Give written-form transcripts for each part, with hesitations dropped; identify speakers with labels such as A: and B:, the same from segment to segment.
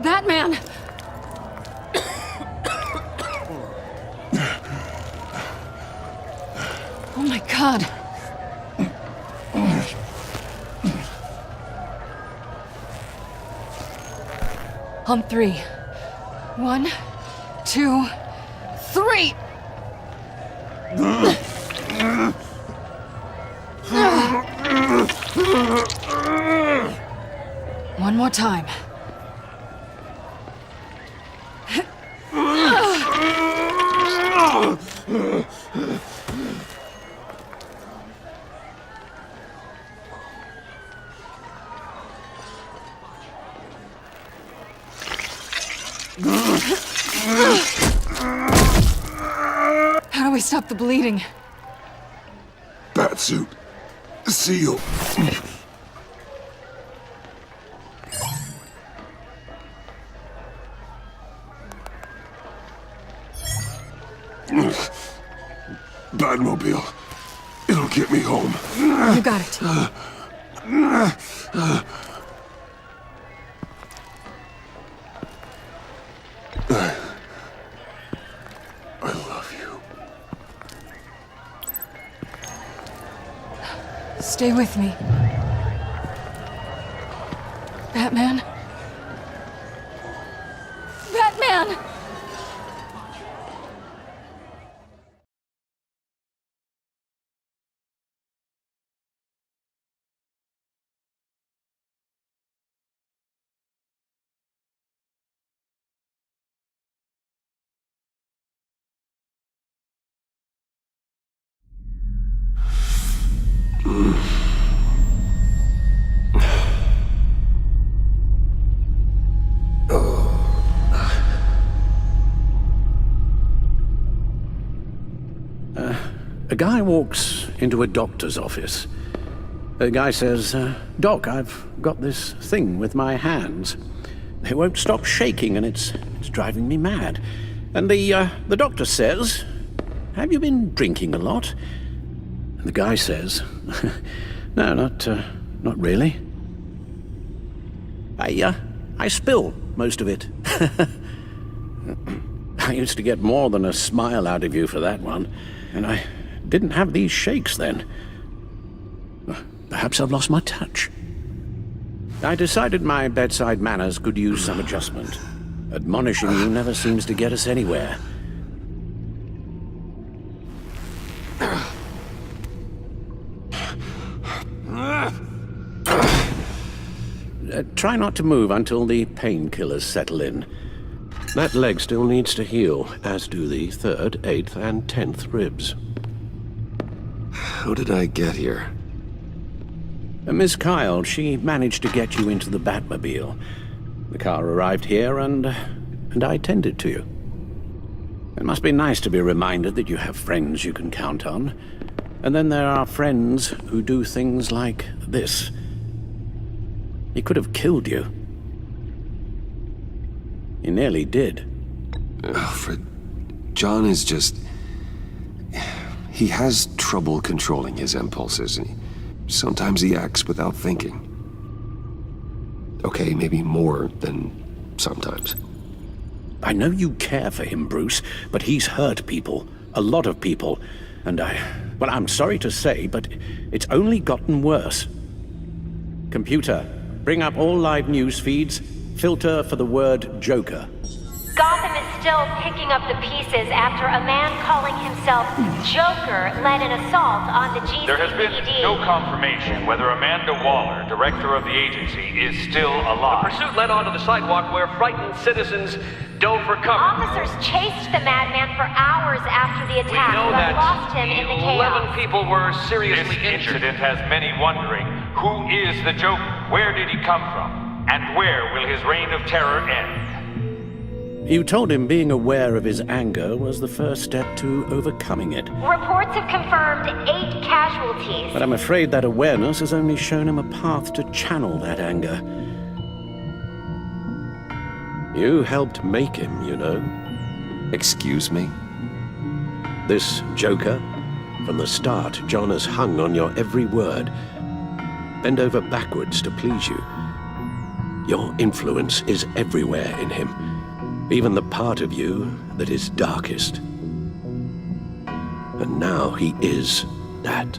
A: Batman! Oh my God. On three. 1, 2, 3! One more time. How do we stop the bleeding?
B: Batsuit. Seal. Batmobile. It'll get me home.
A: You got it.
B: I love you.
A: Stay with me. Batman? Batman!
C: A guy walks into a doctor's office. The guy says, Doc, I've got this thing with my hands. They won't stop shaking and it's driving me mad. And the doctor says, have you been drinking a lot? And the guy says, no, not really. I spill most of it. I used to get more than a smile out of you for that one, and I didn't have these shakes then. Perhaps I've lost my touch. I decided my bedside manners could use some adjustment. Admonishing you never seems to get us anywhere. Try not to move until the painkillers settle in. That leg still needs to heal, as do the 3rd, 8th, and 10th ribs.
B: How did I get here?
C: Miss Kyle, she managed to get you into the Batmobile. The car arrived here, and I tended to you. It must be nice to be reminded that you have friends you can count on. And then there are friends who do things like this. He could have killed you. He nearly did.
B: Alfred, John is just... He has trouble controlling his impulses. Sometimes he acts without thinking. Okay, maybe more than sometimes.
C: I know you care for him, Bruce, but he's hurt people. A lot of people. And well, I'm sorry to say, but it's only gotten worse. Computer, bring up all live news feeds. Filter for the word Joker.
D: Gotham is still picking up the pieces after a man calling himself Joker led an assault on the GCPD.
E: There has been no confirmation whether Amanda Waller, director of the agency, is still alive.
F: The pursuit led onto the sidewalk where frightened citizens dove for cover.
D: Officers chased the madman for hours after the attack,
F: We know
D: but
F: that
D: lost him in the
F: 11
D: chaos.
F: people were seriously
E: This
F: injured.
E: incident has many wondering, who is the Joker? Where did he come from? And where will his reign of terror end?
C: You told him being aware of his anger was the first step to overcoming it.
D: Reports have confirmed 8 casualties.
C: But I'm afraid that awareness has only shown him a path to channel that anger. You helped make him, you know.
B: Excuse me?
C: This Joker, from the start, John has hung on your every word. Bend over backwards to please you. Your influence is everywhere in him, even the part of you that is darkest. And now he is that.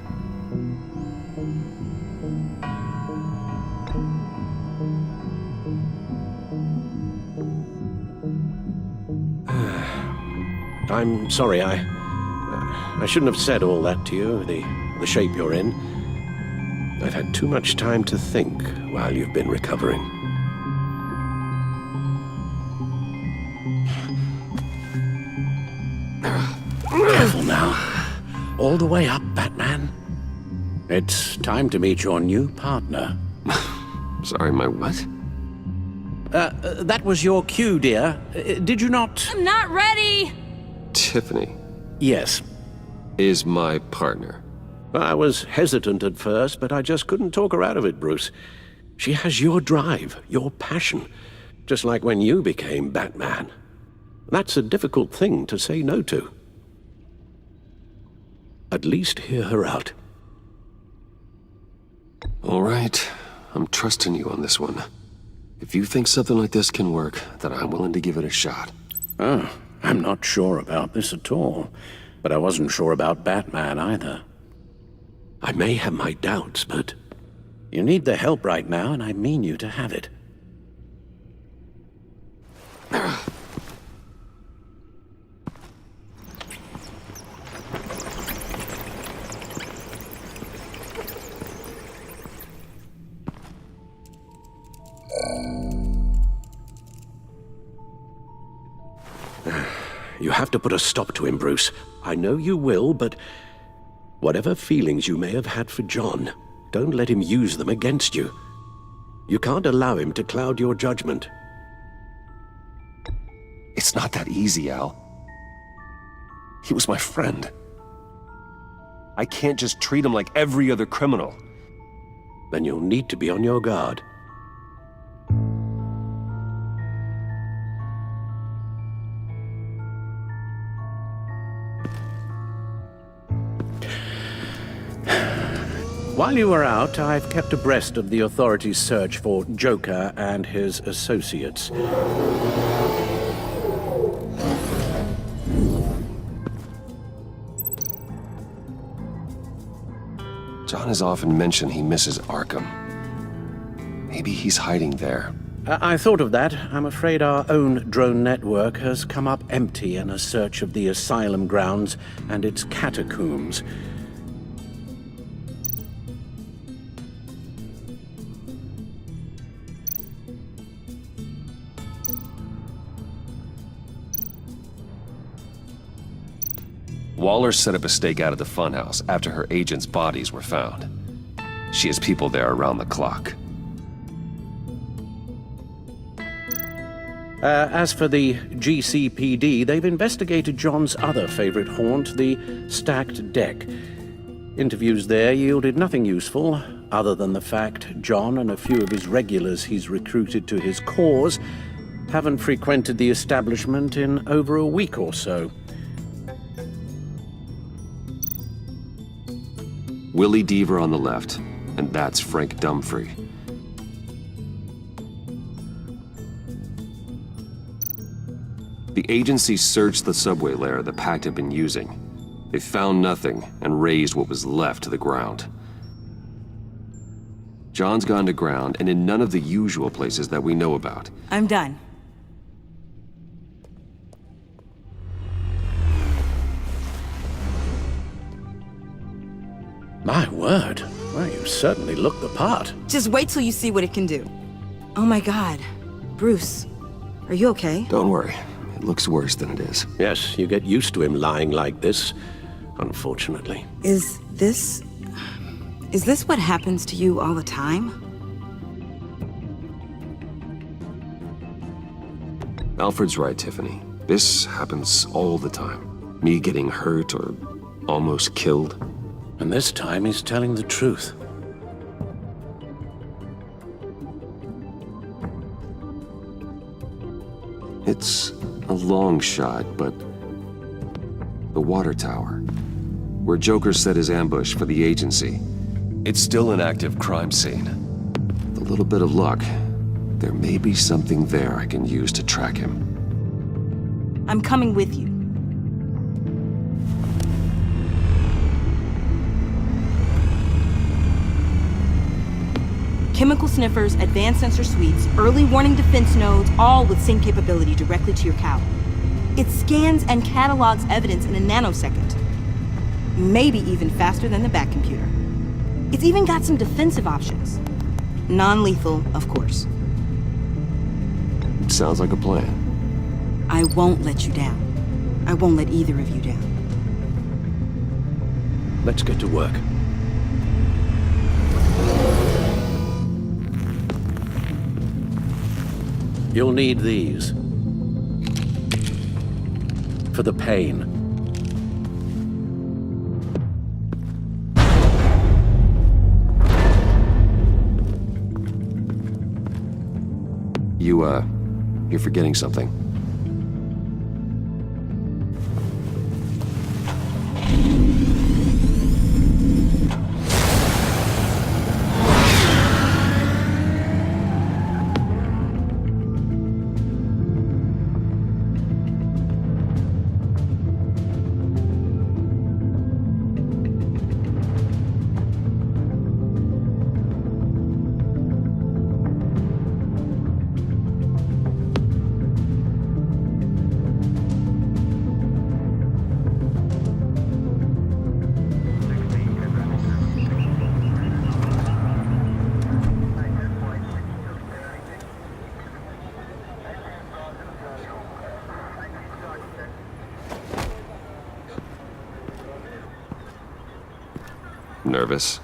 C: I'm sorry, I shouldn't have said all that to you, the shape you're in. I've had too much time to think while you've been recovering. Careful now. All the way up, Batman. It's time to meet your new partner.
B: Sorry, my what?
C: That was your cue, dear. Did you not?
A: I'm not ready!
B: Tiffany
C: Yes.
B: is my partner.
C: I was hesitant at first, but I just couldn't talk her out of it, Bruce. She has your drive, your passion, just like when you became Batman. That's a difficult thing to say no to. At least hear her out.
B: All right, I'm trusting you on this one. If you think something like this can work, then I'm willing to give it a shot.
C: Oh, I'm not sure about this at all, but I wasn't sure about Batman either. I may have my doubts, but you need the help right now, and I mean you to have it. You have to put a stop to him, Bruce. I know you will, but whatever feelings you may have had for John, don't let him use them against you. You can't allow him to cloud your judgment.
B: It's not that easy, Al. He was my friend. I can't just treat him like every other criminal.
C: Then you'll need to be on your guard. While you were out, I've kept abreast of the authorities' search for Joker and his associates.
B: John has often mentioned he misses Arkham. Maybe he's hiding there.
C: I thought of that. I'm afraid our own drone network has come up empty in a search of the asylum grounds and its catacombs.
B: Waller set up a stakeout at the funhouse after her agents' bodies were found. She has people there around the clock.
C: As for the GCPD, they've investigated John's other favorite haunt, the stacked deck. Interviews there yielded nothing useful, other than the fact John and a few of his regulars he's recruited to his cause haven't frequented the establishment in over a week or so.
B: Willie Deaver on the left, and that's Frank Dumfrey. The agency searched the subway lair the Pact had been using. They found nothing and razed what was left to the ground. John's gone to ground and in none of the usual places that we know about.
A: I'm done.
C: My word. Well, you certainly look the part.
G: Just wait till you see what it can do. Oh my God. Bruce, are you okay?
B: Don't worry. It looks worse than it is.
C: Yes, you get used to him lying like this, unfortunately.
G: Is this what happens to you all the time?
B: Alfred's right, Tiffany. This happens all the time. Me getting hurt or almost killed.
C: And this time he's telling the truth.
B: It's a long shot, but the water tower, where Joker set his ambush for the agency, it's still an active crime scene. With a little bit of luck, there may be something there I can use to track him.
G: I'm coming with you. Chemical sniffers, advanced sensor suites, early warning defense nodes, all with sync capability directly to your cowl. It scans and catalogs evidence in a nanosecond. Maybe even faster than the back computer. It's even got some defensive options. Non-lethal, of course.
B: Sounds like a plan.
G: I won't let you down. I won't let either of you down.
C: Let's get to work. You'll need these. For the pain.
B: You're forgetting something. Nervous?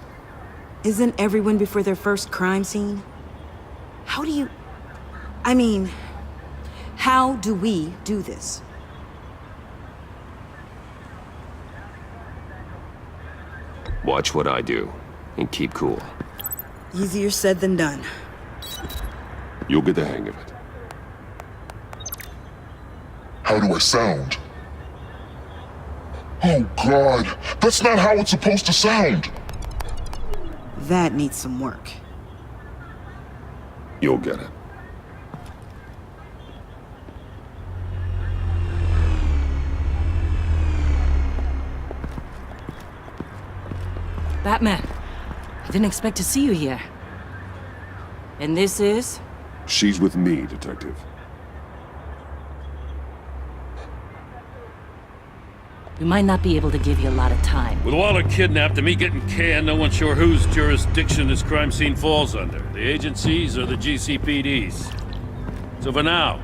G: Isn't everyone before their first crime scene? How do you... I mean, how do we do this?
B: Watch what I do, and keep cool.
G: Easier said than done.
B: You'll get the hang of it.
H: How do I sound? Oh God, that's not how it's supposed to sound!
G: That needs some work.
B: You'll get it.
A: Batman, I didn't expect to see you here. And this is?
B: She's with me, Detective.
A: We might not be able to give you a lot of time.
I: With Waller kidnapped and me getting canned, no one's sure whose jurisdiction this crime scene falls under. The agencies or the GCPD's. So for now,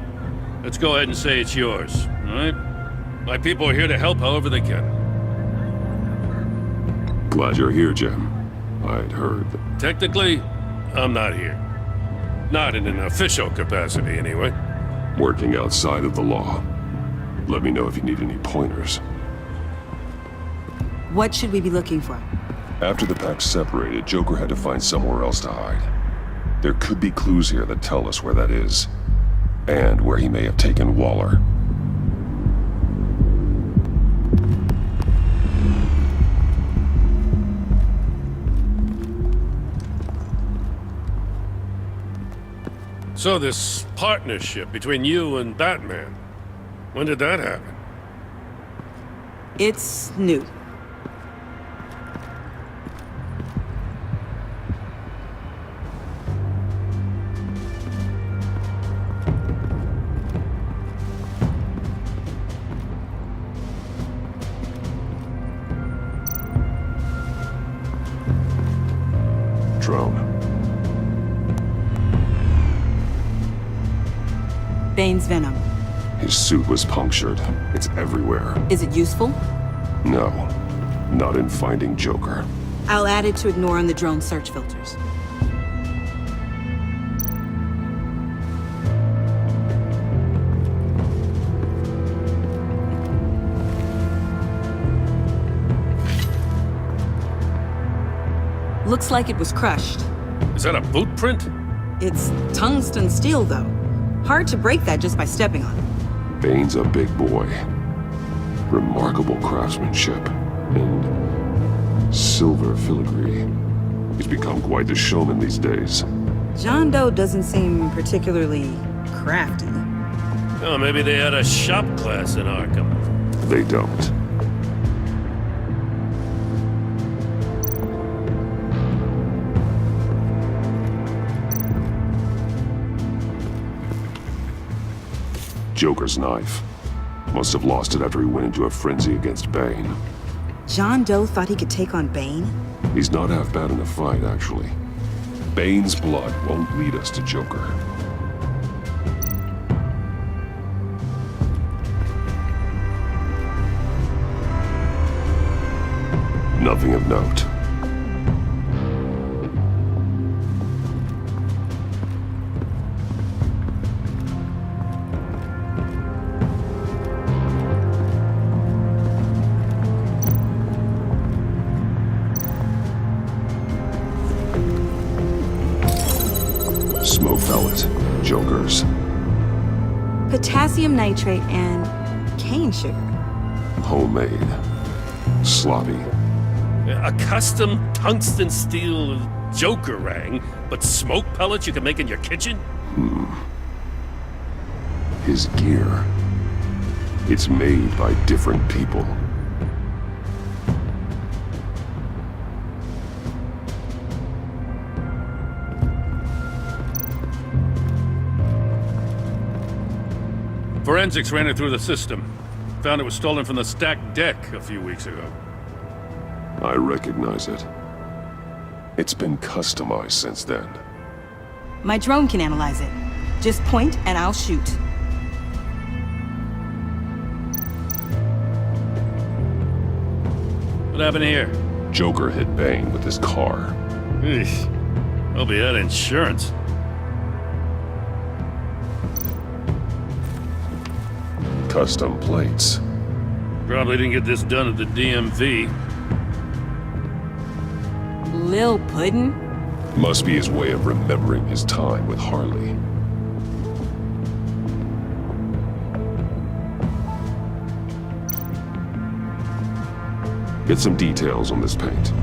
I: let's go ahead and say it's yours, all right? My people are here to help however they can.
B: Glad you're here, Jim. I'd heard that...
I: Technically, I'm not here. Not in an official capacity, anyway.
B: Working outside of the law. Let me know if you need any pointers.
G: What should we be looking for?
B: After the pack separated, Joker had to find somewhere else to hide. There could be clues here that tell us where that is. And where he may have taken Waller.
I: So this partnership between you and Batman, when did that happen?
G: It's new.
B: Drone.
G: Bane's venom.
B: His suit was punctured. It's everywhere.
G: Is it useful?
B: No. Not in finding Joker.
G: I'll add it to ignore on the drone search filters. Looks like it was crushed.
I: Is that a boot print?
G: It's tungsten steel, though. Hard to break that just by stepping on it.
B: Bane's a big boy. Remarkable craftsmanship. And silver filigree. He's become quite the showman these days.
G: John Doe doesn't seem particularly crafty.
I: Oh, maybe they had a shop class in Arkham.
B: They don't. Joker's knife. Must have lost it after he went into a frenzy against Bane.
G: John Doe thought he could take on Bane?
B: He's not half bad in a fight, actually. Bane's blood won't lead us to Joker. Nothing of note. Smoke pellet. Jokers.
G: Potassium nitrate and cane sugar.
B: Homemade. Sloppy.
I: A custom tungsten steel Joker rang, but smoke pellets you can make in your kitchen?
B: His gear. It's made by different people.
I: Forensics ran it through the system. Found it was stolen from the stacked deck a few weeks ago.
B: I recognize it. It's been customized since then.
G: My drone can analyze it. Just point and I'll shoot.
I: What happened here?
B: Joker hit Bane with his car.
I: Eesh. Hope he had insurance.
B: Custom plates.
I: Probably didn't get this done at the DMV.
G: Lil Puddin'?
B: Must be his way of remembering his time with Harley. Get some details on this paint.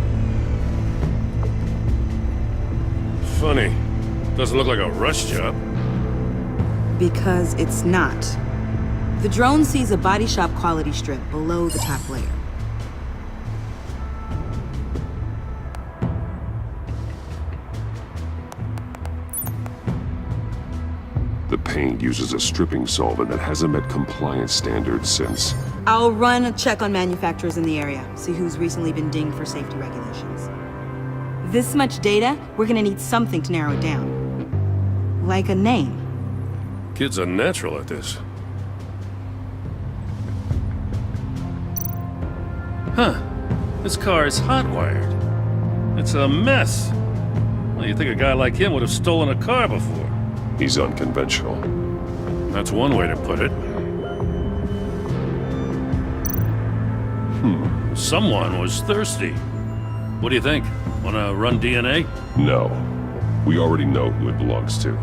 I: Funny. Doesn't look like a rush job.
G: Because it's not. The drone sees a body shop quality strip below the top layer.
B: The paint uses a stripping solvent that hasn't met compliance standards since.
G: I'll run a check on manufacturers in the area, see who's recently been dinged for safety regulations. This much data, we're gonna need something to narrow it down. Like a name.
I: Kid's a natural at this. Huh. This car is hotwired. It's a mess. Well, you'd think a guy like him would have stolen a car before.
B: He's unconventional.
I: That's one way to put it. Someone was thirsty. What do you think? Wanna run DNA?
B: No. We already know who it belongs to.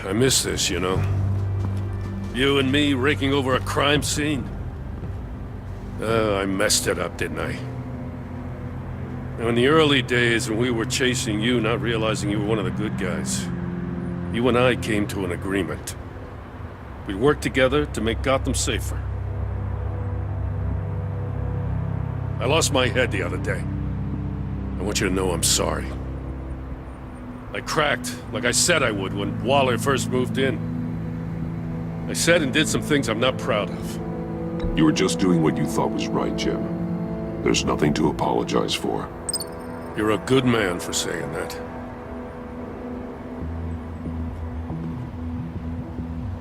I: I miss this, you know. You and me raking over a crime scene. I messed it up, didn't I? Now, in the early days when we were chasing you, not realizing you were one of the good guys, you and I came to an agreement. We'd work together to make Gotham safer. I lost my head the other day. I want you to know I'm sorry. I cracked, like I said I would when Waller first moved in. I said and did some things I'm not proud of.
B: You were just doing what you thought was right, Jim. There's nothing to apologize for.
I: You're a good man for saying that.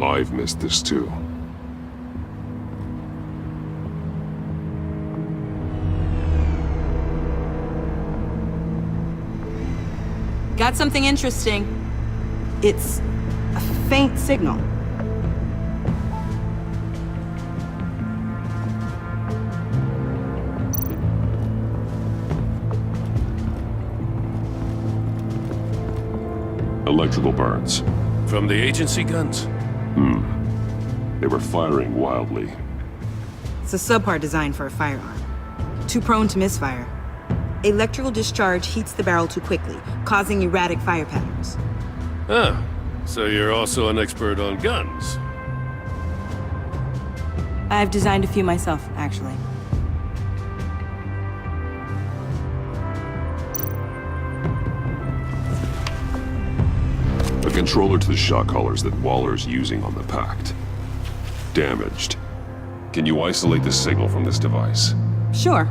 B: I've missed this too.
G: Got something interesting. It's a faint signal.
H: Electrical burns.
I: From the agency guns?
H: They were firing wildly.
G: It's a subpart designed for a firearm. Too prone to misfire. Electrical discharge heats the barrel too quickly, causing erratic fire patterns.
I: Ah, so you're also an expert on guns.
G: I've designed a few myself, actually.
H: A controller to the shot collars that Waller's using on the Pact. Damaged. Can you isolate the signal from this device?
G: Sure,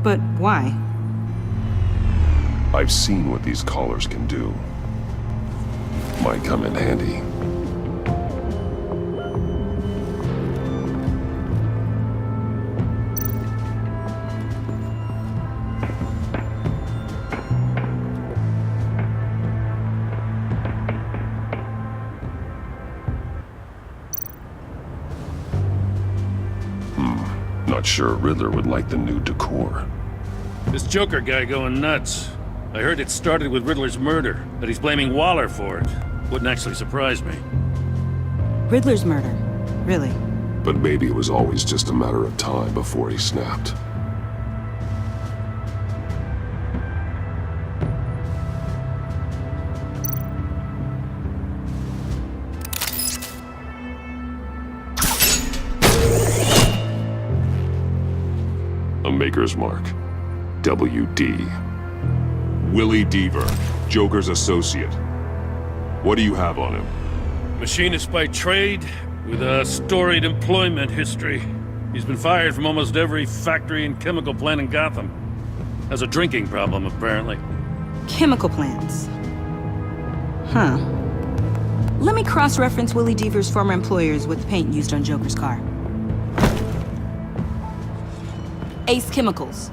G: but why?
H: I've seen what these collars can do. Might come in handy. Not sure Riddler would like the new decor.
I: This Joker guy going nuts. I heard it started with Riddler's murder, but he's blaming Waller for it. Wouldn't actually surprise me.
G: Riddler's murder? Really?
H: But maybe it was always just a matter of time before he snapped. A Maker's Mark. WD. Willie Deaver, Joker's associate. What do you have on him?
I: Machinist by trade, with a storied employment history. He's been fired from almost every factory and chemical plant in Gotham. Has a drinking problem, apparently.
G: Chemical plants. Huh. Let me cross-reference Willie Deaver's former employers with the paint used on Joker's car. Ace Chemicals.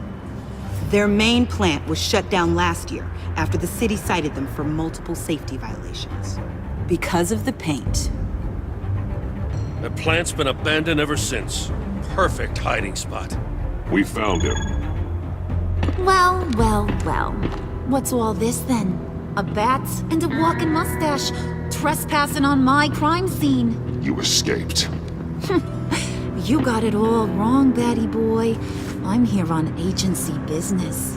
G: Their main plant was shut down last year after the city cited them for multiple safety violations. Because of the paint.
I: The plant's been abandoned ever since. Perfect hiding spot.
H: We found him.
J: Well, well, well. What's all this then? A bat and a walking mustache trespassing on my crime scene.
H: You escaped.
J: You got it all wrong, Batty boy. I'm here on agency business.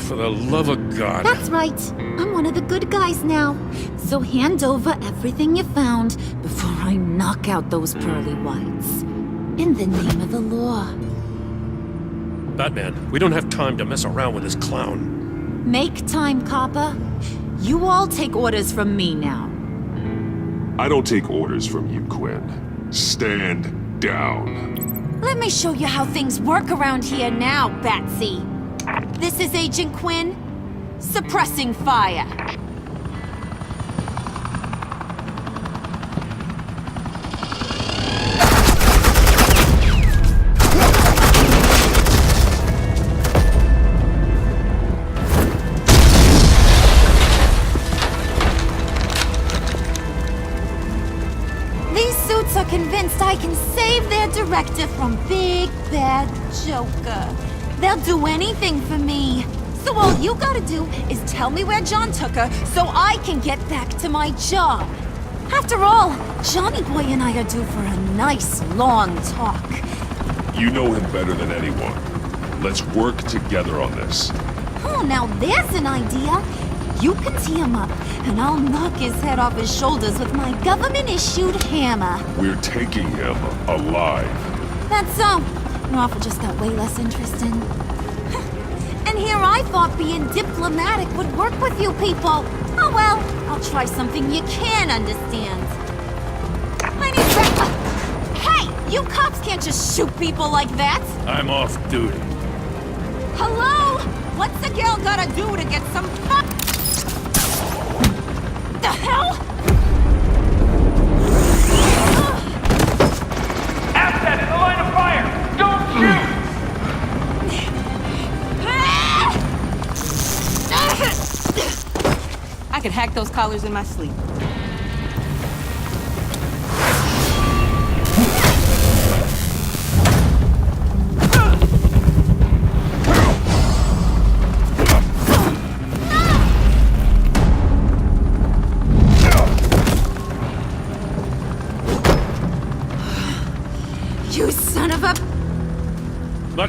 I: For the love of God.
J: That's right. I'm one of the good guys now. So hand over everything you found before I knock out those pearly whites. In the name of the law.
I: Batman, we don't have time to mess around with this clown.
J: Make time, copper. You all take orders from me now.
H: I don't take orders from you, Quinn. Stand down.
J: Let me show you how things work around here now, Batsy. This is Agent Quinn, suppressing fire. These suits are convinced I can save their director from Big Bad Joker. They'll do anything for me. So all you gotta do is tell me where John took her so I can get back to my job. After all, Johnny Boy and I are due for a nice long talk.
H: You know him better than anyone. Let's work together on this.
J: Oh, now there's an idea. You can tee him up, and I'll knock his head off his shoulders with my government-issued hammer.
H: We're taking him alive.
J: That's so. Your offer just got way less interesting. And here I thought being diplomatic would work with you people. Oh well, I'll try something you can understand. I need backup. Hey, you cops can't just shoot people like that.
I: I'm off duty.
J: Hello? What's a girl gotta do to get some fuck? The hell?
E: Asset in the line of fire! Don't shoot!
G: I could hack those collars in my sleep.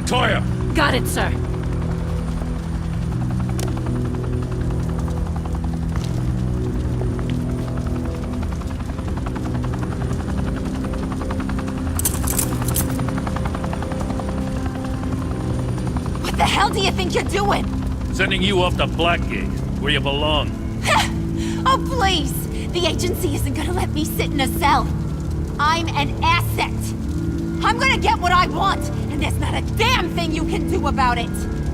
I: Montoya!
A: Got it, sir.
J: What the hell do you think you're doing?
I: Sending you off to Blackgate, where you belong.
J: Oh, please! The agency isn't gonna let me sit in a cell. I'm an asset. I'm gonna get what I want, and there's not a damn thing you can do about it.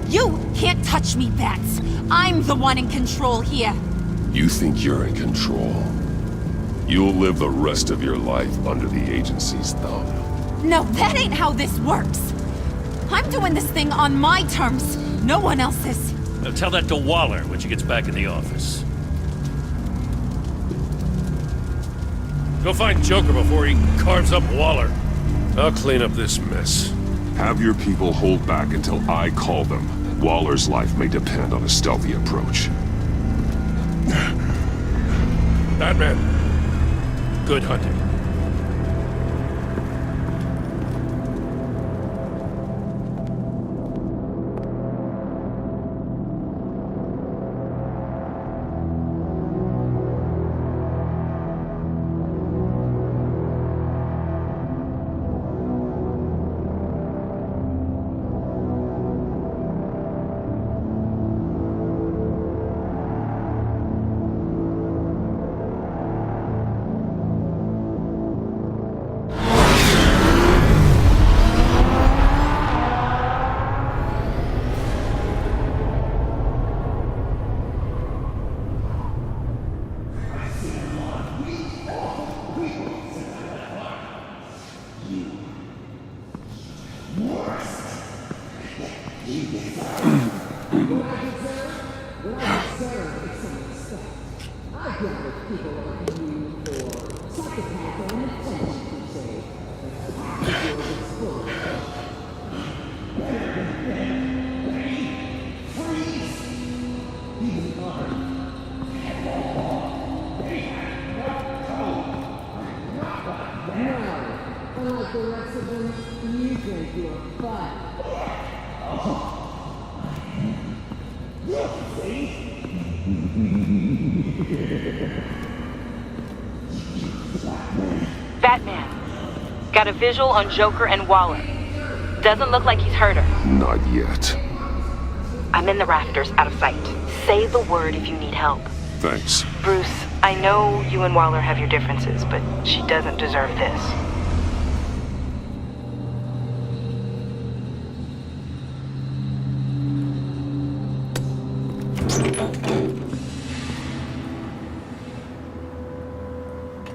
J: You can't touch me, Bats. I'm the one in control here.
H: You think you're in control? You'll live the rest of your life under the agency's thumb.
J: No, that ain't how this works. I'm doing this thing on my terms, no one else's.
I: Now tell that to Waller when she gets back in the office. Go find Joker before he carves up Waller. I'll clean up this mess.
H: Have your people hold back until I call them. Waller's life may depend on a stealthy approach.
I: Batman, good hunting.
G: Batman. Got a visual on Joker and Waller. Doesn't look like he's hurt her.
H: Not yet.
G: I'm in the rafters, out of sight. Say the word if you need help.
H: Thanks.
G: Bruce, I know you and Waller have your differences, but she doesn't deserve this.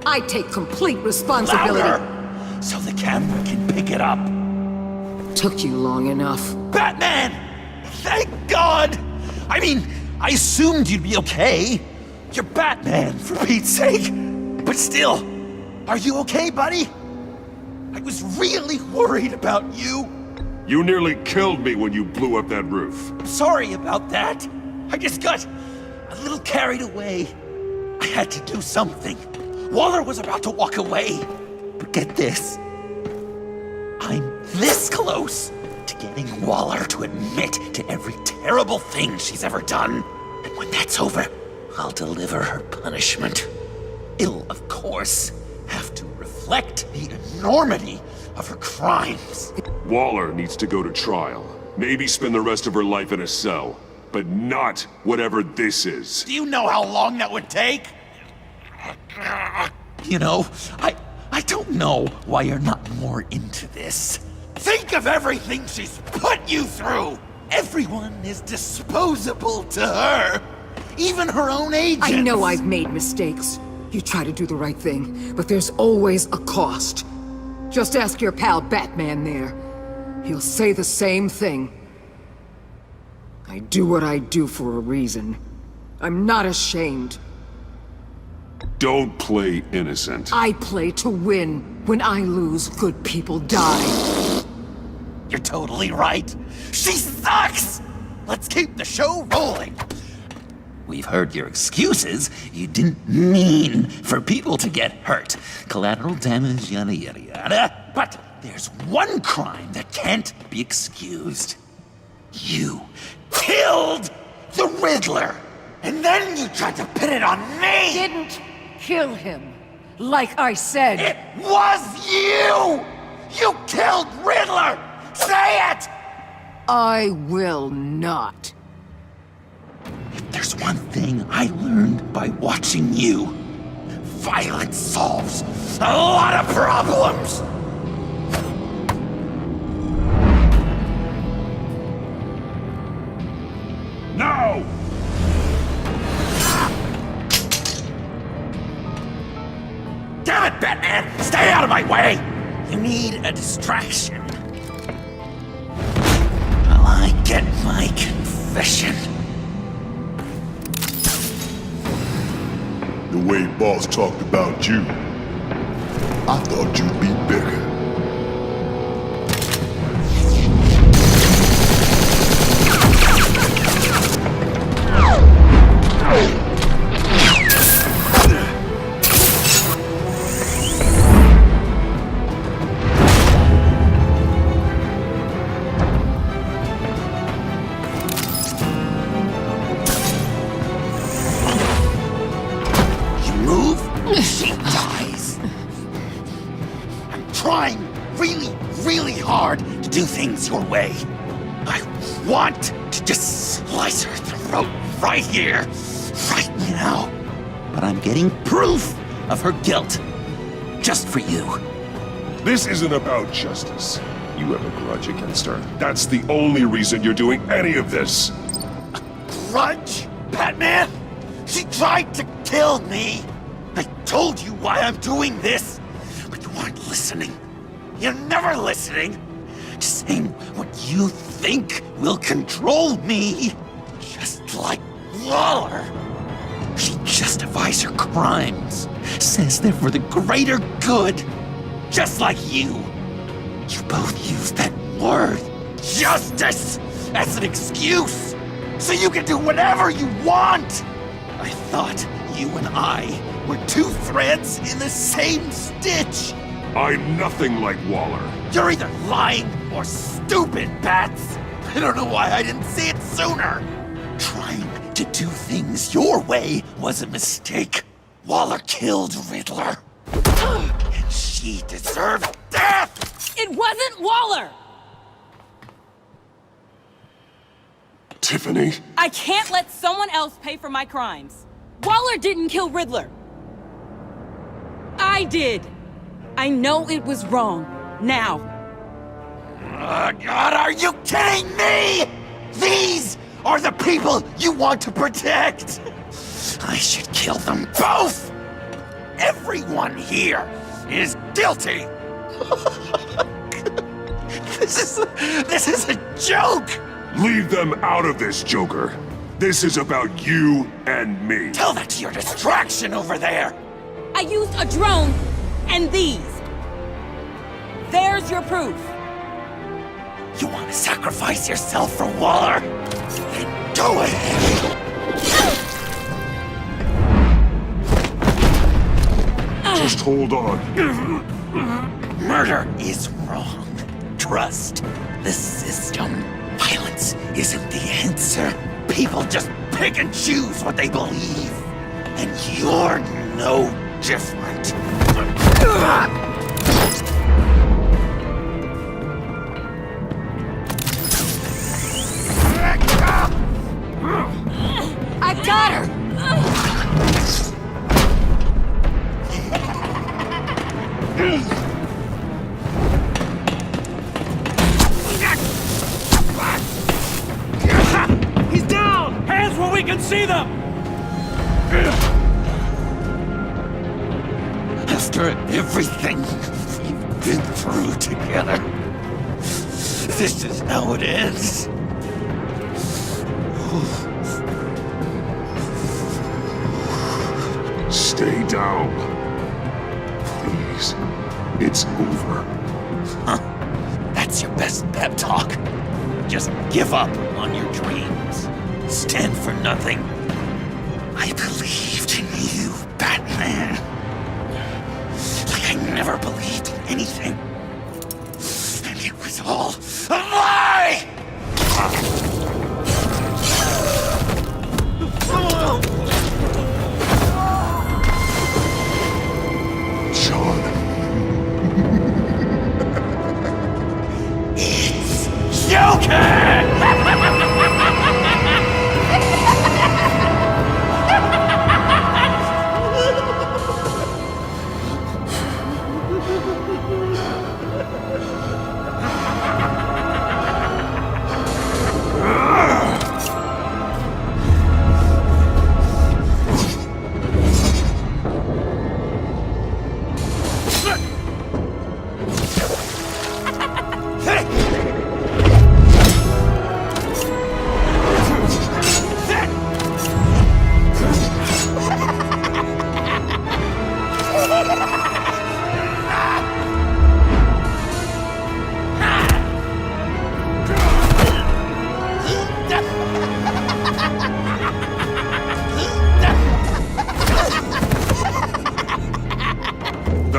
A: I take complete responsibility.
K: Louder, so the camera can pick it up.
A: Took you long enough.
K: Batman! Thank God! I mean, I assumed you'd be okay. You're Batman, for Pete's sake. But still, are you okay, buddy? I was really worried about you.
H: You nearly killed me when you blew up that roof.
K: Sorry about that. I just got a little carried away. I had to do something. Waller was about to walk away. But get this. I'm this close to getting Waller to admit to every terrible thing she's ever done. And when that's over, I'll deliver her punishment. It'll, of course, have to reflect the enormity of her crimes.
H: Waller needs to go to trial. Maybe spend the rest of her life in a cell. But not whatever this is.
K: Do you know how long that would take? You know, I don't know why you're not more into this. Think of everything she's put you through! Everyone is disposable to her. Even her own agents.
L: I know I've made mistakes. You try to do the right thing, but there's always a cost. Just ask your pal Batman there. He'll say the same thing. I do what I do for a reason. I'm not ashamed.
H: Don't play innocent.
L: I play to win. When I lose, good people die.
K: You're totally right. She sucks! Let's keep the show rolling. We've heard your excuses. You didn't mean for people to get hurt. Collateral damage, yada yada yada. But there's one crime that can't be excused. You killed the Riddler! And then you tried to pin it on me!
L: Didn't kill him, like I said.
K: It was you! You killed Riddler! Say it!
L: I will not.
K: If there's one thing I learned by watching you, violence solves a lot of problems!
H: No!
K: Damn it, Batman! Stay out of my way! You need a distraction. While I get my confession.
H: The way Boss talked about you, I thought you'd be bigger.
K: She dies. I'm trying really hard to do things your way. I want to just slice her throat right here, right now. But I'm getting proof of her guilt. Just for you.
H: This isn't about justice. You have a grudge against her. That's the only reason you're doing any of this.
K: A grudge? Batman? She tried to kill me. I told you why I'm doing this, but you aren't listening. You're never listening. Just saying what you think will control me. Just like Waller. She justifies her crimes, says they're for the greater good. Just like you. You both use that word, justice, as an excuse, so you can do whatever you want. I thought you and I were two threads in the same stitch.
H: I'm nothing like Waller.
K: You're either lying or stupid, Bats. I don't know why I didn't see it sooner. Trying to do things your way was a mistake. Waller killed Riddler. And she deserved death!
G: It wasn't Waller!
H: Tiffany?
G: I can't let someone else pay for my crimes. Waller didn't kill Riddler. I did. I know it was wrong. Now.
K: God, are you kidding me? These are the people you want to protect. I should kill them both. Everyone here is guilty. This is a joke.
H: Leave them out of this, Joker. This is about you and me.
K: Tell that to your distraction over there.
G: I used a drone and these. There's your proof.
K: You want to sacrifice yourself for Waller? Then go ahead.
H: Just hold on.
K: Murder is wrong. Trust the system. Violence isn't the answer. People just pick and choose what they believe. And you're no different.
L: I got her!
F: He's down! Hands where we can see them!
K: After everything we've been through together, this is how it ends.
H: Stay down. Please. It's over.
K: Huh. That's your best pep talk. Just give up on your dreams. Stand for nothing. I believed in you, Batman. Like I never believed in anything.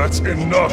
H: That's enough!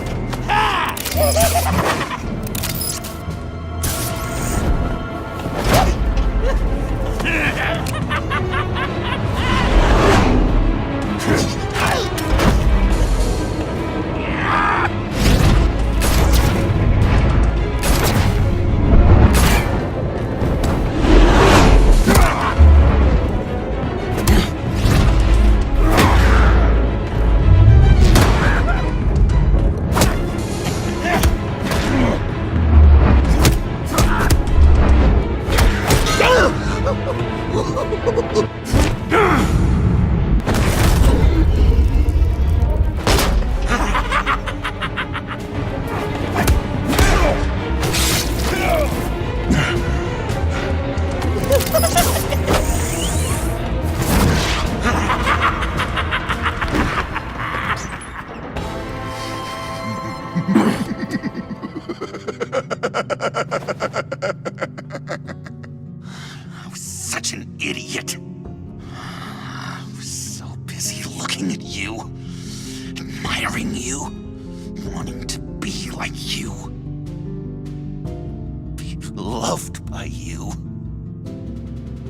K: I was such an idiot. I was so busy looking at you, admiring you, wanting to be like you, be loved by you.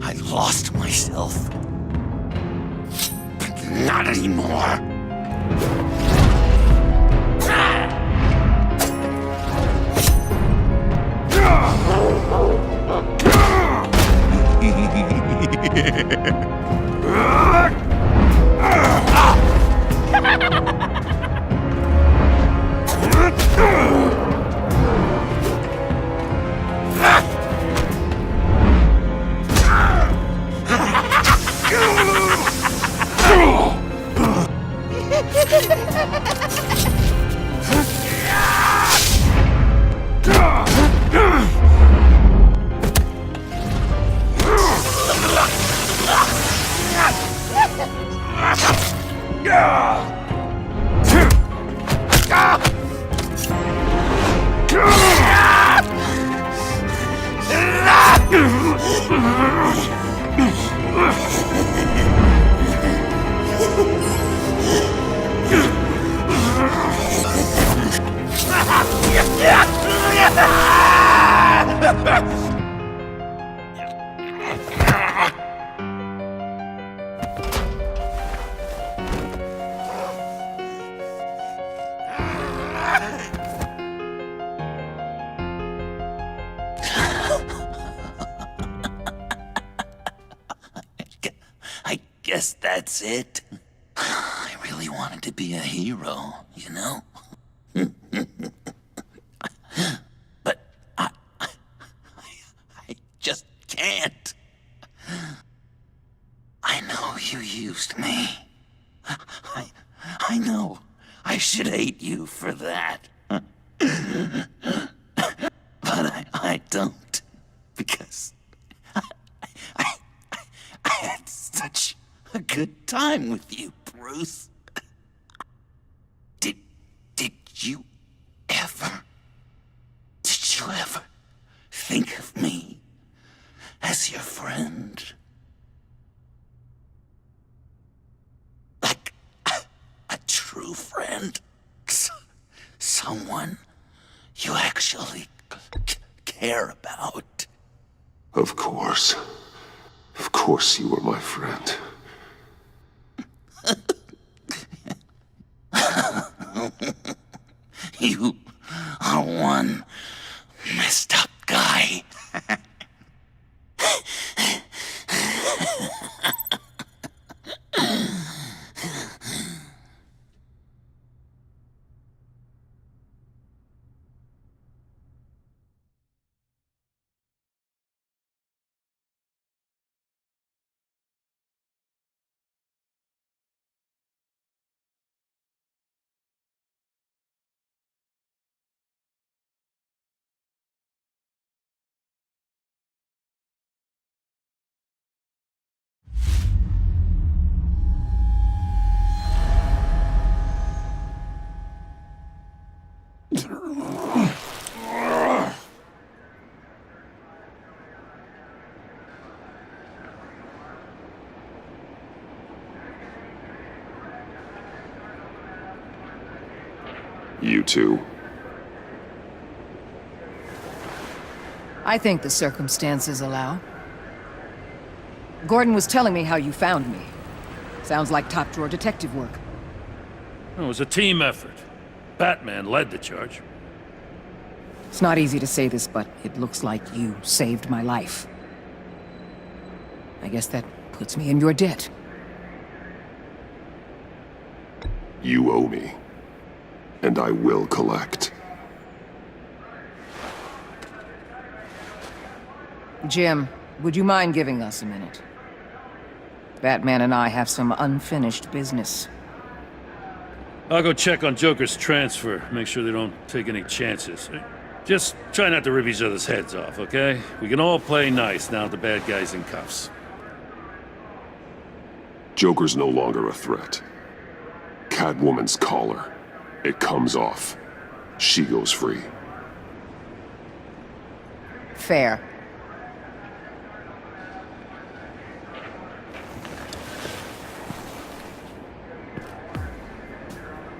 K: I lost myself. But not anymore. I guess that's it. I really wanted to be a hero, you know? But I just can't. I know you used me. I know I should hate you for that. But I don't. Because I had such a good time with you, Bruce. Did you ever think of me as your friend? Like a true friend? Someone you actually care about?
H: Of course. Of course you were my friend.
K: You are one messed up guy.
H: You too?
L: I think the circumstances allow. Gordon was telling me how you found me. Sounds like top-drawer detective work.
I: It was a team effort. Batman led the charge.
L: It's not easy to say this, but it looks like you saved my life. I guess that puts me in your debt.
H: You owe me. And I will collect.
L: Jim, would you mind giving us a minute? Batman and I have some unfinished business.
I: I'll go check on Joker's transfer, make sure they don't take any chances. Just try not to rip each other's heads off, okay? We can all play nice now that the bad guy's in cuffs.
H: Joker's no longer a threat. Catwoman's collar. It comes off. She goes free.
L: Fair.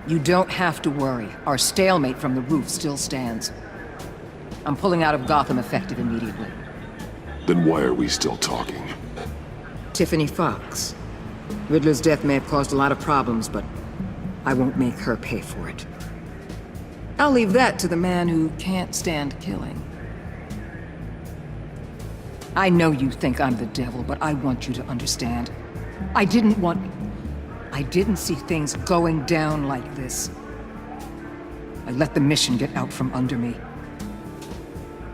L: You don't have to worry. Our stalemate from the roof still stands. I'm pulling out of Gotham effective immediately.
H: Then why are we still talking?
L: Tiffany Fox. Riddler's death may have caused a lot of problems, but I won't make her pay for it. I'll leave that to the man who can't stand killing. I know you think I'm the devil, but I want you to understand. I didn't see things going down like this. I let the mission get out from under me.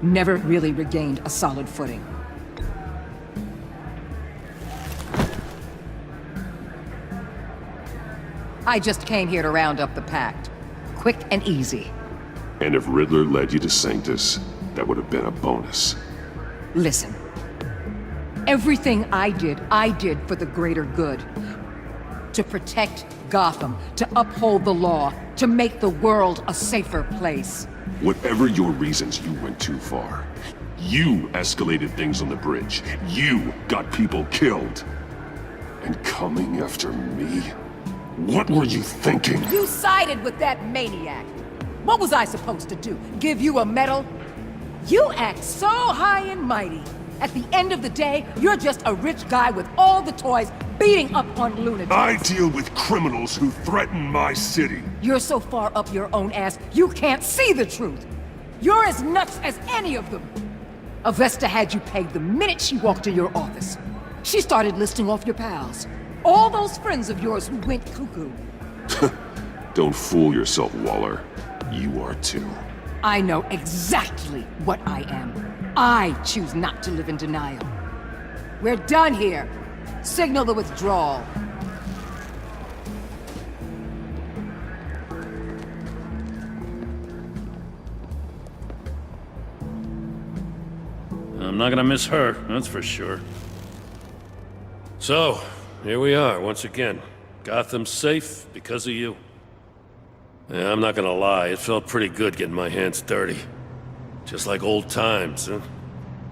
L: Never really regained a solid footing. I just came here to round up the pact. Quick and easy.
H: And if Riddler led you to Sanctus, that would have been a bonus.
L: Listen. Everything I did for the greater good. To protect Gotham, to uphold the law, to make the world a safer place.
H: Whatever your reasons, you went too far. You escalated things on the bridge. You got people killed. And coming after me? What were you thinking?
L: You sided with that maniac. What was I supposed to do? Give you a medal? You act so high and mighty. At the end of the day, you're just a rich guy with all the toys beating up on lunatics.
H: I deal with criminals who threaten my city.
L: You're so far up your own ass, you can't see the truth. You're as nuts as any of them. Avesta had you pegged the minute she walked in your office. She started listing off your pals. All those friends of yours who went cuckoo.
H: Don't fool yourself, Waller. You are too.
L: I know exactly what I am. I choose not to live in denial. We're done here. Signal the withdrawal.
I: I'm not gonna miss her, that's for sure. So, here we are, once again. Gotham's safe because of you. Yeah, I'm not gonna lie, it felt pretty good getting my hands dirty. Just like old times, huh?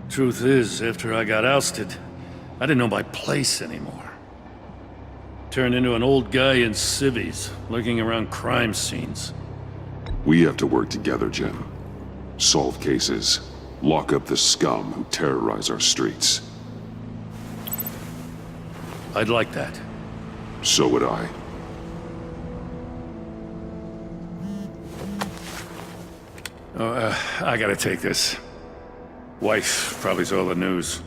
I: Truth is, after I got ousted, I didn't know my place anymore. Turned into an old guy in civvies, lurking around crime scenes.
H: We have to work together, Jim. Solve cases. Lock up the scum who terrorize our streets.
I: I'd like that.
H: So would I.
I: I gotta take this. Wife probably saw the news.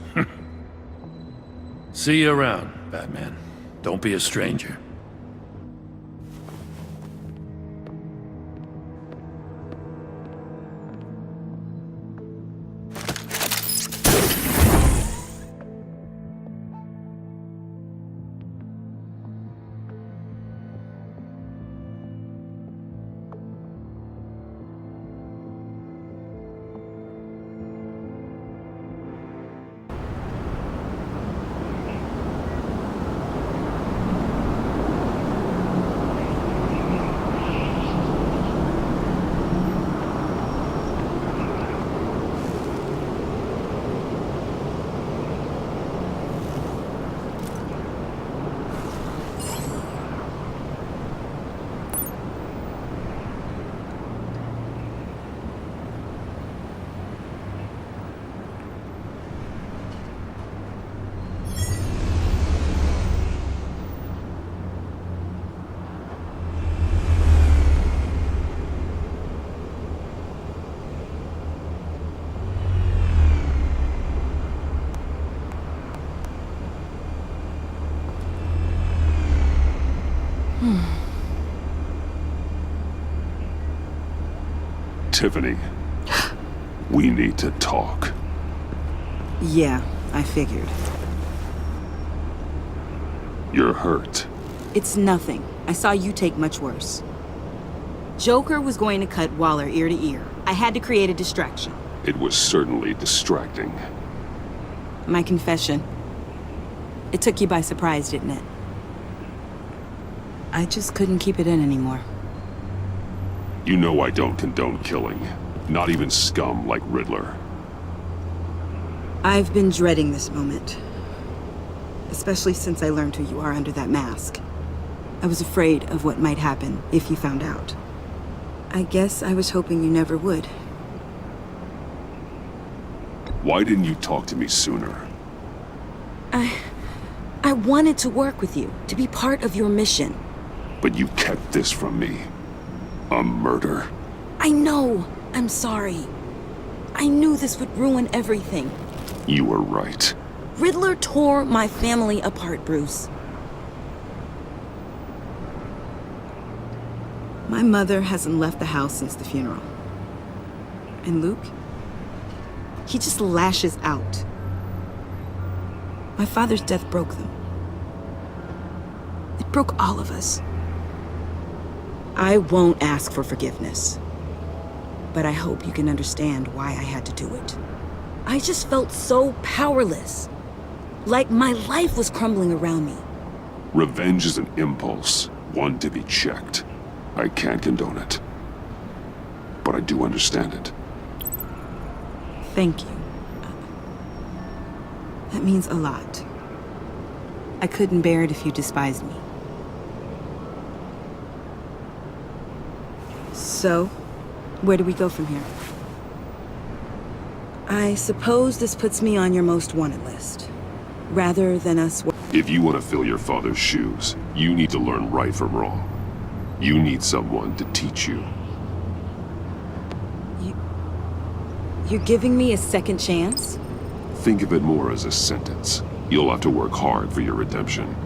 I: See you around, Batman. Don't be a stranger.
H: Tiffany, we need to talk.
G: Yeah, I figured.
H: You're hurt.
G: It's nothing. I saw you take much worse. Joker was going to cut Waller ear to ear. I had to create a distraction.
H: It was certainly distracting.
G: My confession. It took you by surprise, didn't it? I just couldn't keep it in anymore.
H: You know I don't condone killing. Not even scum like Riddler.
G: I've been dreading this moment. Especially since I learned who you are under that mask. I was afraid of what might happen if you found out. I guess I was hoping you never would.
H: Why didn't you talk to me sooner?
G: I wanted to work with you, to be part of your mission.
H: But you kept this from me. A murder.
G: I know. I'm sorry. I knew this would ruin everything.
H: You were right.
G: Riddler tore my family apart, Bruce. My mother hasn't left the house since the funeral. And Luke? He just lashes out. My father's death broke them. It broke all of us. I won't ask for forgiveness. But I hope you can understand why I had to do it. I just felt so powerless. Like my life was crumbling around me.
H: Revenge is an impulse, one to be checked. I can't condone it. But I do understand it.
G: Thank you. That means a lot. I couldn't bear it if you despised me. So, where do we go from here? I suppose this puts me on your most wanted list. Rather than us...
H: If you want to fill your father's shoes, you need to learn right from wrong. You need someone to teach you.
G: You're giving me a second chance?
H: Think of it more as a sentence. You'll have to work hard for your redemption.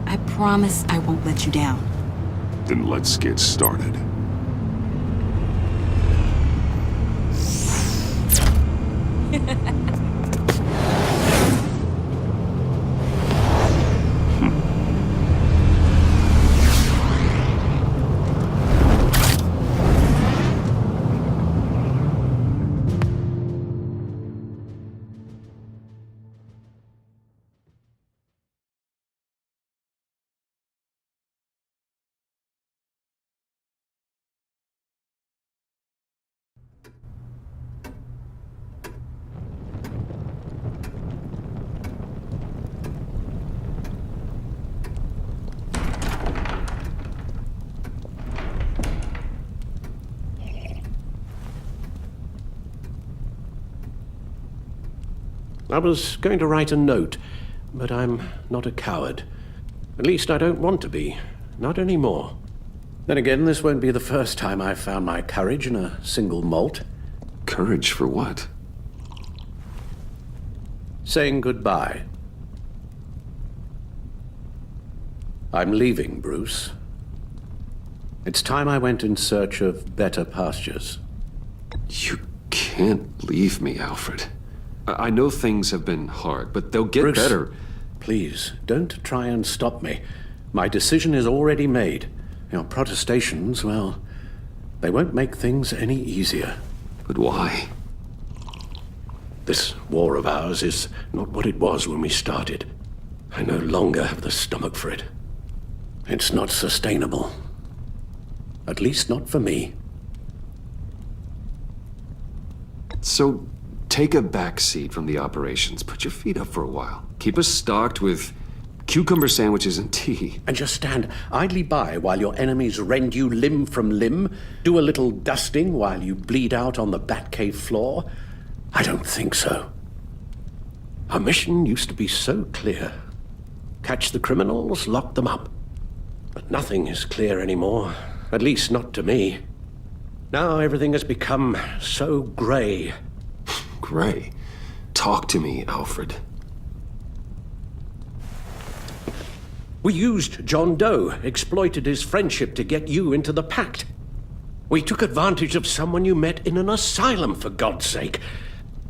G: I promise I won't let you down.
H: Then let's get started.
C: I was going to write a note, but I'm not a coward. At least I don't want to be. Not anymore. Then again, this won't be the first time I've found my courage in a single malt.
B: Courage for what?
C: Saying goodbye. I'm leaving, Bruce. It's time I went in search of better pastures.
B: You can't leave me, Alfred. I know things have been hard, but they'll get
C: Bruce,
B: better.
C: Please, don't try and stop me. My decision is already made. Your protestations, well, they won't make things any easier.
B: But why?
C: This war of ours is not what it was when we started. I no longer have the stomach for it. It's not sustainable. At least not for me.
B: So, take a back seat from the operations. Put your feet up for a while. Keep us stocked with cucumber sandwiches and tea.
C: And just stand idly by while your enemies rend you limb from limb? Do a little dusting while you bleed out on the Batcave floor? I don't think so. Our mission used to be so clear. Catch the criminals, lock them up. But nothing is clear anymore. At least not to me. Now everything has become so grey.
B: Gray, talk to me, Alfred.
C: We used John Doe, exploited his friendship to get you into the pact. We took advantage of someone you met in an asylum, for God's sake.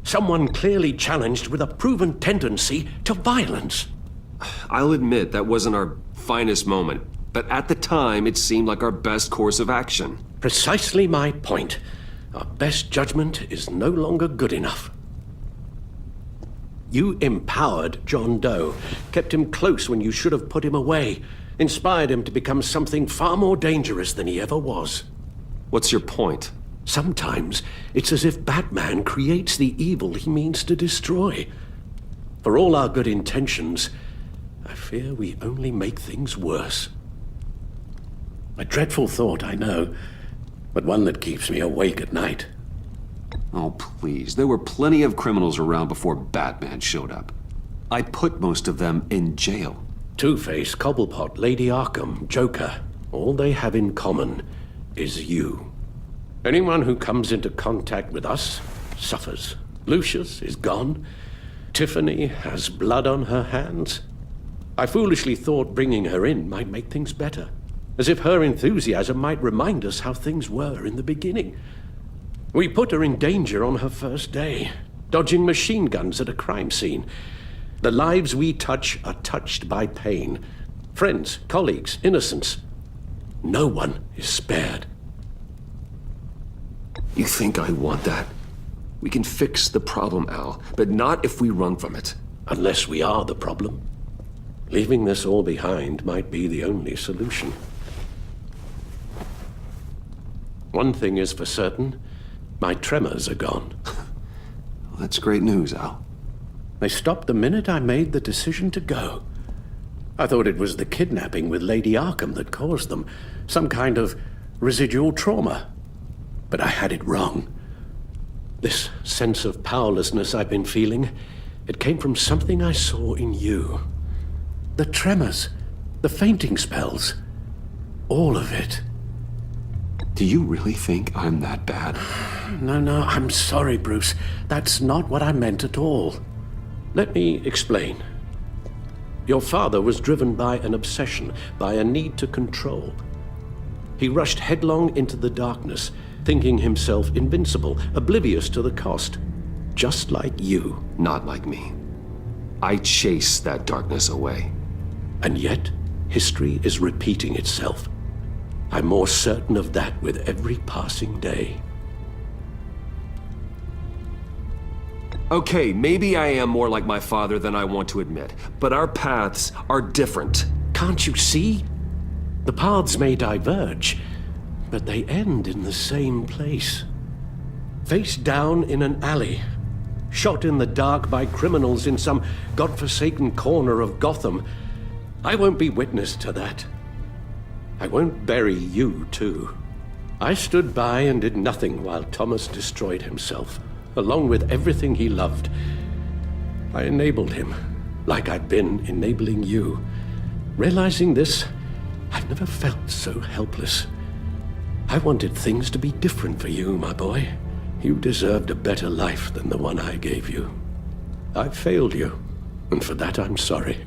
C: Someone clearly challenged with a proven tendency to violence.
B: I'll admit that wasn't our finest moment, but at the time it seemed like our best course of action.
C: Precisely my point. Our best judgment is no longer good enough. You empowered John Doe, kept him close when you should have put him away, inspired him to become something far more dangerous than he ever was.
B: What's your point?
C: Sometimes it's as if Batman creates the evil he means to destroy. For all our good intentions, I fear we only make things worse. A dreadful thought, I know, but one that keeps me awake at night.
B: Oh, please. There were plenty of criminals around before Batman showed up. I put most of them in jail.
C: Two-Face, Cobblepot, Lady Arkham, Joker, all they have in common is you. Anyone who comes into contact with us suffers. Lucius is gone. Tiffany has blood on her hands. I foolishly thought bringing her in might make things better, as if her enthusiasm might remind us how things were in the beginning. We put her in danger on her first day, dodging machine guns at a crime scene. The lives we touch are touched by pain. Friends, colleagues, innocents. No one is spared.
B: You think I want that? We can fix the problem, Al, but not if we run from it.
C: Unless we are the problem. Leaving this all behind might be the only solution. One thing is for certain, my tremors are gone.
B: Well, that's great news, Al.
C: They stopped the minute I made the decision to go. I thought it was the kidnapping with Lady Arkham that caused them, some kind of residual trauma. But I had it wrong. This sense of powerlessness I've been feeling, it came from something I saw in you. The tremors, the fainting spells, all of it.
B: Do you really think I'm that bad?
C: No, I'm sorry, Bruce. That's not what I meant at all. Let me explain. Your father was driven by an obsession, by a need to control. He rushed headlong into the darkness, thinking himself invincible, oblivious to the cost. Just like you.
B: Not like me. I chased that darkness away.
C: And yet, history is repeating itself. I'm more certain of that with every passing day.
B: Okay, maybe I am more like my father than I want to admit, but our paths are different.
C: Can't you see? The paths may diverge, but they end in the same place. Face down in an alley, shot in the dark by criminals in some godforsaken corner of Gotham. I won't be witness to that. I won't bury you, too. I stood by and did nothing while Thomas destroyed himself, along with everything he loved. I enabled him, like I've been enabling you. Realizing this, I've never felt so helpless. I wanted things to be different for you, my boy. You deserved a better life than the one I gave you. I failed you, and for that I'm sorry.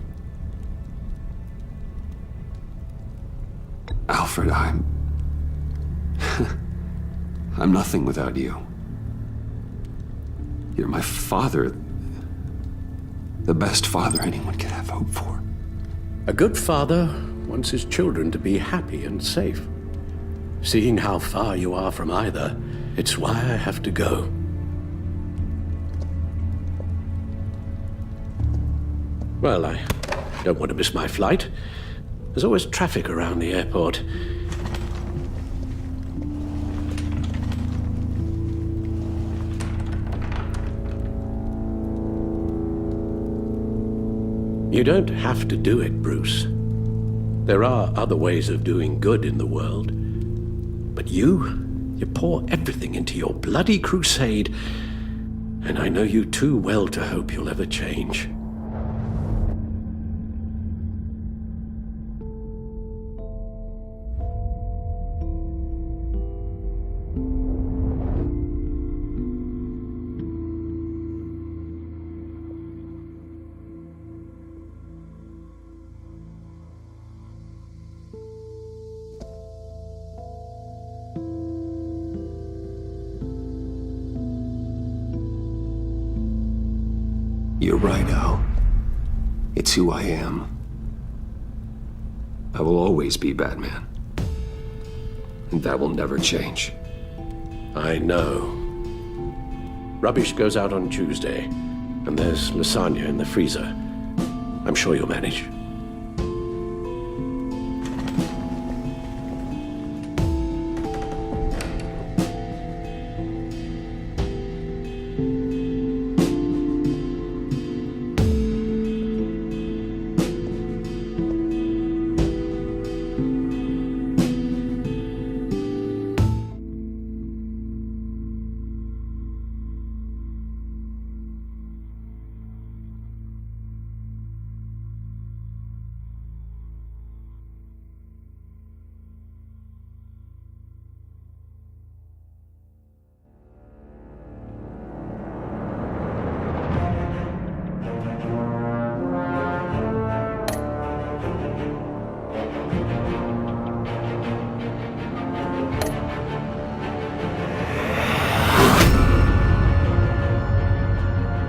B: Alfred, I'm nothing without you. You're my father. The best father anyone could have hope for.
C: A good father wants his children to be happy and safe. Seeing how far you are from either, it's why I have to go. Well, I don't want to miss my flight. There's always traffic around the airport. You don't have to do it, Bruce. There are other ways of doing good in the world. But you pour everything into your bloody crusade, and I know you too well to hope you'll ever change.
B: You're right, Al. It's who I am. I will always be Batman. And that will never change.
C: I know. Rubbish goes out on Tuesday, and there's lasagna in the freezer. I'm sure you'll manage.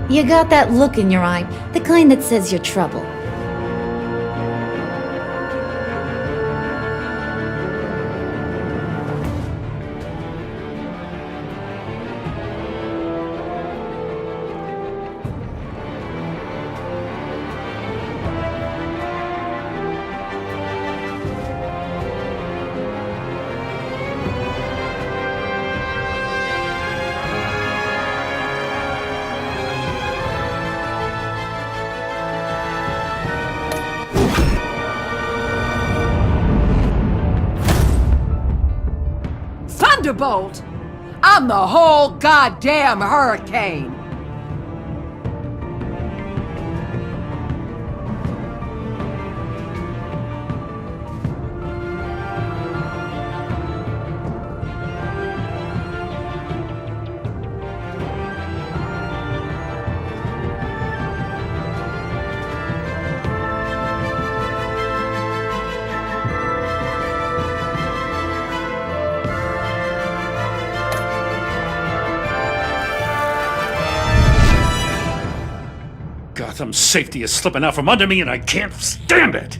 J: You got that look in your eye, the kind that says you're trouble.
L: Thunderbolt! I'm the whole goddamn hurricane!
I: Gotham's safety is slipping out from under me and I can't stand it!